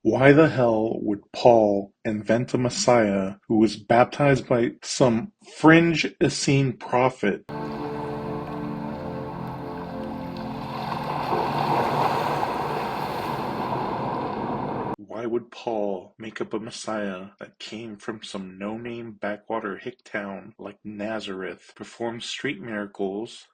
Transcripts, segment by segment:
Why the hell would Paul invent a Messiah who was baptized by some fringe Essene prophet? Why would Paul make up a Messiah that came from some no-name backwater hick town like Nazareth, perform street miracles,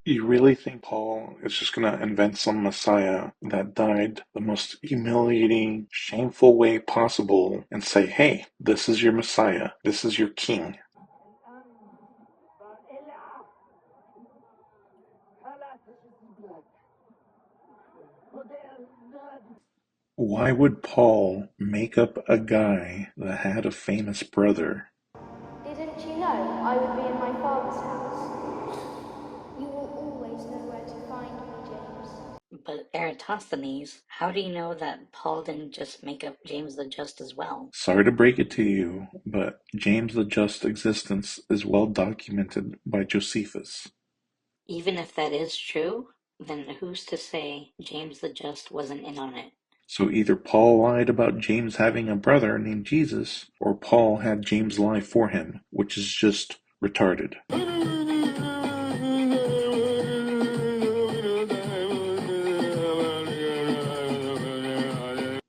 you really think Paul is just gonna invent some Messiah that died the most humiliating, shameful way possible and say, hey, this is your Messiah, this is your king? Why would Paul make up a guy that had a famous brother? Didn't you know I would be in my father's house? You will always know where to find me, James. But Eratosthenes, how do you know that Paul didn't just make up James the Just as well? Sorry to break it to you, but James the Just's existence is well documented by Josephus. Even if that is true, then who's to say James the Just wasn't in on it? So either Paul lied about James having a brother named Jesus, or Paul had James lie for him, which is just retarded.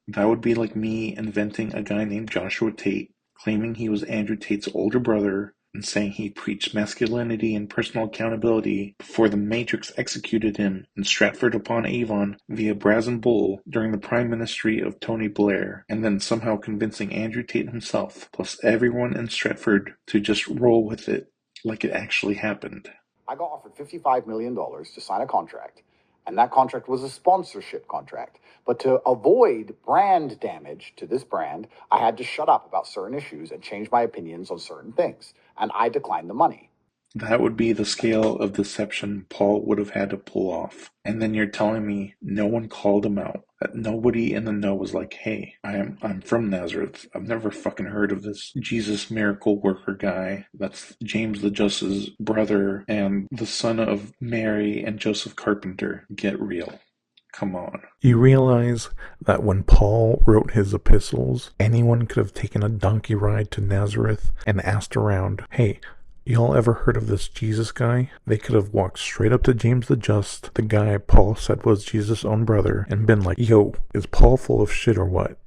That would be like me inventing a guy named Joshua Tate, claiming he was Andrew Tate's older brother, and saying he preached masculinity and personal accountability before the Matrix executed him in Stratford-upon-Avon via Brazen Bull during the prime ministry of Tony Blair, and then somehow convincing Andrew Tate himself, plus everyone in Stratford, to just roll with it like it actually happened. I got offered $55 million to sign a contract, and that contract was a sponsorship contract. But to avoid brand damage to this brand, I had to shut up about certain issues and change my opinions on certain things, and I declined the money. That would be the scale of deception Paul would have had to pull off. And then you're telling me no one called him out, that nobody in the know was like, hey, I'm from Nazareth. I've never fucking heard of this Jesus miracle worker guy. That's James the Just's brother and the son of Mary and Joseph Carpenter. Get real. Come on. You realize that when Paul wrote his epistles, anyone could have taken a donkey ride to Nazareth and asked around, hey, y'all ever heard of this Jesus guy? They could have walked straight up to James the Just, the guy Paul said was Jesus' own brother, and been like, yo, is Paul full of shit or what?